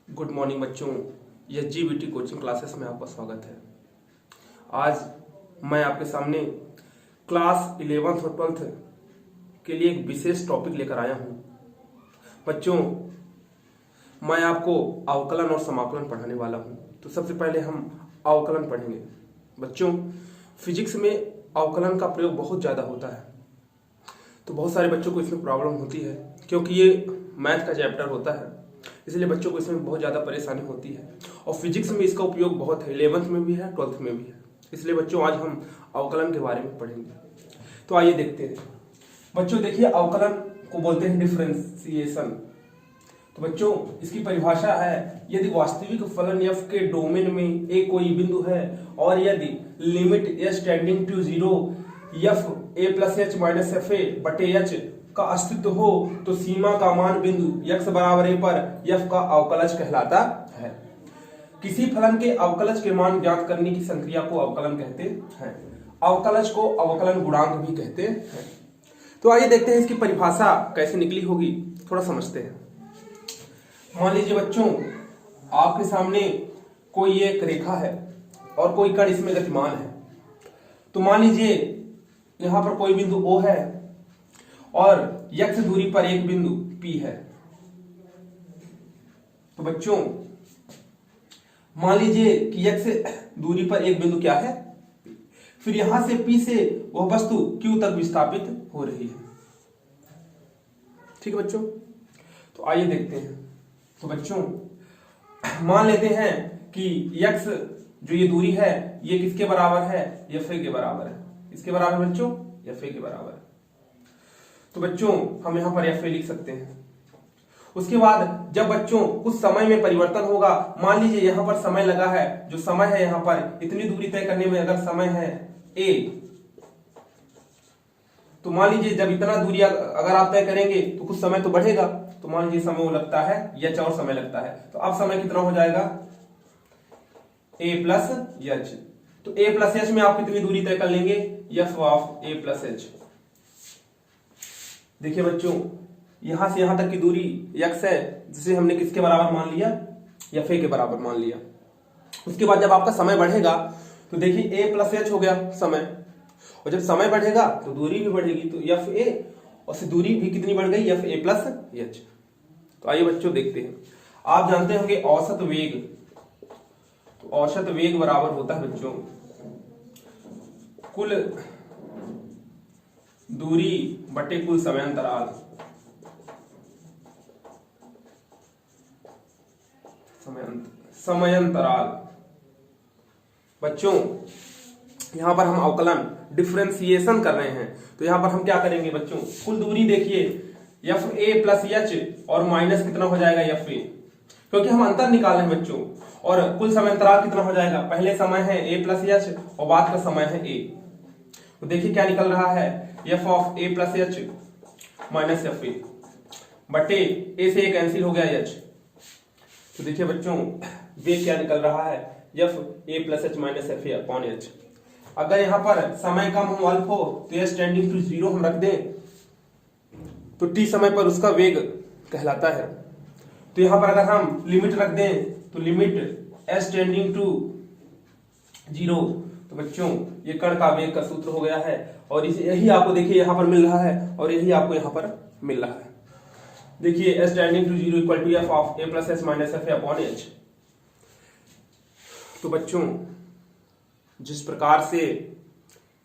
Good morning बच्चों, SGBT coaching classes में आपका स्वागत है। आज मैं आपके सामने क्लास 11th और 12th के लिए एक विशेष टॉपिक लेकर आया हूं। बच्चों, मैं आपको अवकलन और समाकलन पढ़ाने वाला हूं। तो सबसे पहले हम अवकलन पढ़ेंगे। बच्चों, फिजिक्स में अवकलन का प्रयोग बहुत ज़्यादा होता है, तो बहुत सारे बच्चों को इसमें प्रॉब्लम होती है क्योंकि ये मैथ का चैप्टर होता है, इसलिए बच्चों को इसमें बहुत ज़्यादा परेशानी होती है। और फिजिक्स में इसका उपयोग बहुत है, 11th में भी है, 12th में भी है। इसलिए बच्चों आज हम अवकलन के बारे में पढ़ेंगे। तो आइए देखते हैं। बच्चों देखिए, अवकलन को बोलते हैं डिफरेंशिएशन। तो बच्चों इसकी परिभाषा है, यदि वास्तविक फलन f के डोमेन में एक कोई बिंदु है और यदि limit s tending to 0 f a plus h minus F A बटे h का अस्तित्व हो तो सीमा का मान बिंदु x बराबर a पर f का अवकलज कहलाता है। किसी फलन के अवकलज के मान ज्ञात करने की संक्रिया को अवकलन कहते हैं। अवकलज को अवकलन गुणांक भी कहते हैं। तो आइए देखते हैं इसकी परिभाषा कैसे निकली होगी, थोड़ा समझते हैं। मान लीजिए बच्चों, आपके सामने कोई एक रेखा है और कोई कण इसमें गतिमान है। तो मान लीजिए यहां पर कोई बिंदु O है और x दूरी पर एक बिंदु P है। तो बच्चों मान लीजिए कि x दूरी पर एक बिंदु क्या है, फिर यहां से P से वह वस्तु Q तक विस्थापित हो रही है। ठीक है बच्चों, तो आइए देखते हैं। तो बच्चों मान लेते हैं कि x जो ये दूरी है ये किसके बराबर है, fa के बराबर है। इसके बराबर बच्चों, fa के बराबर है। तो बच्चों हम यहां पर fa लिख सकते हैं। उसके बाद जब बच्चों कुछ समय में परिवर्तन होगा, मान लीजिए यहां पर समय लगा है, जो समय है यहां पर इतनी दूरी तय करने में अगर समय है a, तो मान लीजिए जब इतना दूरी अगर आप तय करेंगे तो कुछ समय तो बढ़ेगा। तो मान लीजिए समय वो लगता है h और समय लगता है, तो अब समय कितना हो जाएगा a प्लस h। तो a प्लस h में आप कितनी दूरी तय कर लेंगे, f of a plus h। देखिए बच्चों, यहां से यहां तक की दूरी x है, जिसे हमने किसके बराबर मान लिया, fa के बराबर मान लिया। उसके बाद जब आपका समय बढ़ेगा तो देखिए a प्लस h हो गया समय, और जब समय बढ़ेगा तो दूरी भी बढ़ेगी, तो fa और से दूरी भी कितनी बढ़ गई, fa प्लस h। तो आइए बच्चों देखते हैं। आप जानते होंगे औसत वेग, तो औसत वेग बराबर होता है बच्चों कुल दूरी बटे कुल समयांतराल। समयांतराल बच्चों यहां पर हम अवकलन डिफरेंशिएशन कर रहे हैं, तो यहां पर हम क्या करेंगे बच्चों, कुल दूरी देखिए fa प्लस h और माइनस कितना हो जाएगा fa, क्योंकि हम अंतर निकाल रहे हैं बच्चों। और कुल समयांतराल कितना हो जाएगा, पहले समय है a प्लस h और बाद का समय है a। तो देखिए क्या निकल रहा है, f of a plus h minus fa बटे a से a कैंसिल हो गया h। तो देखिए बच्चों वे क्या निकल रहा है, f a plus h minus fa upon h। अगर यहाँ पर समय कम हो अल्फ हो तो s टेंडिंग टू 0 हम रख दें तो t समय पर उसका वेग कहलाता है। तो यहाँ पर अगर हम लिमिट रख दें तो लिमिट s टेंडिंग टू 0, तो बच्चों ये कण का वेग का सूत्र हो गया है। और इसे यही आपको देखिए यहाँ पर मिल रहा है और यही आपको यहाँ पर मिल रहा है। देखिए s tending to 0 equal to f of a plus h minus fa upon h। तो बच्चों जिस प्रकार से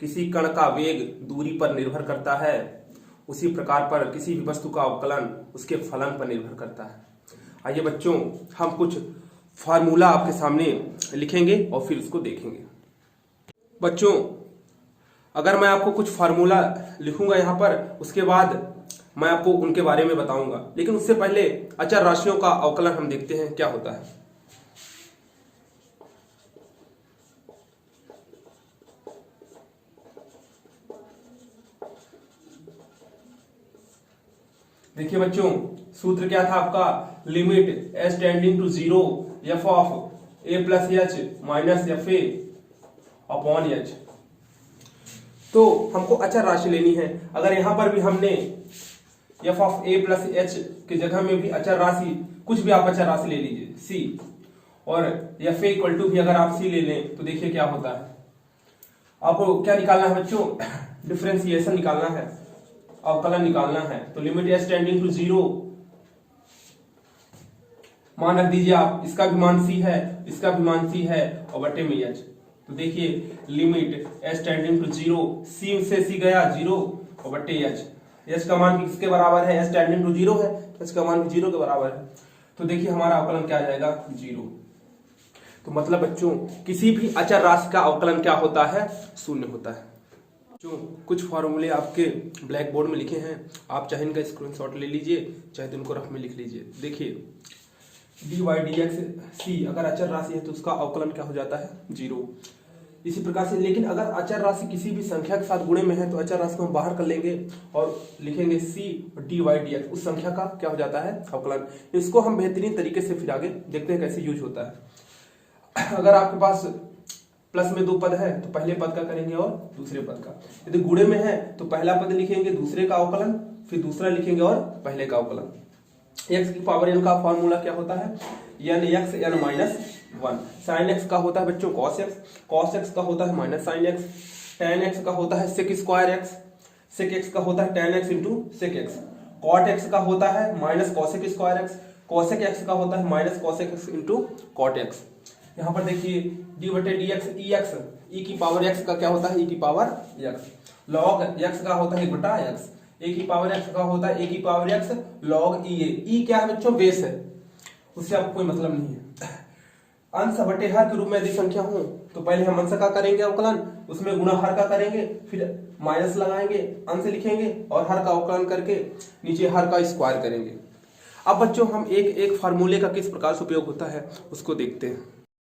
किसी कण का वेग दूरी पर निर्भर करता है, उसी प्रकार पर किसी भी वस्तु का अवकलन उसके फलन पर निर्भर करता है। आइए बच्चों हम कुछ फार्मूला आपके सामने लिखेंगे और फिर उसको देखेंगे। बच्चों अगर मैं आपको कुछ फार्मूला लिखूंगा यहाँ पर, उसके बाद मैं आपको उनके बारे में बताऊंगा, लेकिन उससे पहले अचर राशियों का अवकलन हम देखते हैं क्या होता है। देखिए बच्चों सूत्र क्या था आपका, limit s tending to 0 f of a plus h minus fa upon h। तो हमको अचर राशि लेनी है। अगर यहां पर भी हमने f of a plus h की जगह में भी अचर राशि, कुछ भी आप अचर राशि ले लीजिए, सी, और एफ ए इक्वल टू भी अगर आप सी ले लें तो देखिए क्या होता है। आपको क्या निकालना है बच्चों, डिफरेंशिएशन निकालना है, अवकलन निकालना है। तो लिमिट एस टेंडिंग टू 0, मान रख दीजिए आप, इसका भी मान सी है, इसका भी मान सी है, और बटे में एच। तो देखिए लिमिट एस टेंडिंग टू 0, सी से सी गया 0 और बटे एच। एच का मान किसके बराबर है, एस टेंडिंग टू 0 है, एच का मान 0 के बराबर है। तो देखिए हमारा अवकलन क्या आ जाएगा, 0। तो मतलब बच्चों किसी भी अचर राशि का अवकलन क्या होता है, शून्य होता है। जो कुछ फॉर्मूले आपके ब्लैक बोर्ड में लिखे हैं, आप चाहे इनका स्क्रीनशॉट ले लीजिए, चाहे तो इनको रफ में लिख लीजिए। देखिए dy dx c अगर अचर राशि है तो उसका अवकलन क्या हो जाता है, 0। इसी प्रकार से, लेकिन अगर अचर राशि किसी भी संख्या के साथ गुणे में है तो अचर राशि को हम बाहर कर लेंगे और लिखेंगे c dy dx, उस संख्या का क्या हो जाता है, अवकलन। इसको हम बेहतरीन तरीके से फिर आगे देखते हैं कैसे यूज होता है। अगर आपके पास प्लस में 2 पद है तो पहले पद का करेंगे और दूसरे पद का। यदि गुणे में है तो पहला पद लिखेंगे, दूसरे का अवकलन, फिर दूसरा लिखेंगे और पहले का अवकलन। x की पावर n का फॉर्मूला क्या होता है, n x n minus 1। Sine x का होता है बच्चों cos x, cos x का होता है minus sine x, tan x का होता है sec square x, sec x का होता है tan x into sec x, cot x का होता है minus cosec square x, cosec x का होता है minus cosec x into cot x। यहाँ पर देखिए d बटे dx ex, e की पावर x का क्या होता है, e की पावर x, log x का होता है 1 बटा x, a की पावर x का होता है a की power x log e a। e क्या है बच्चों, बेस है, उससे आपको कोई मतलब नहीं है। अंश बटे हर के रूप में यदि संख्या हो तो पहले हम अंश का करेंगे अवकलन, उसमें गुणा हर का करेंगे, फिर माइनस लगाएंगे, अंश लिखेंगे और हर का अवकलन करके नीचे हर का स्क्वायर करेंगे। अब बच्चों हम एक एक फार्मूले का किस प्रकार से उपयोग होता है उसको देखते हैं।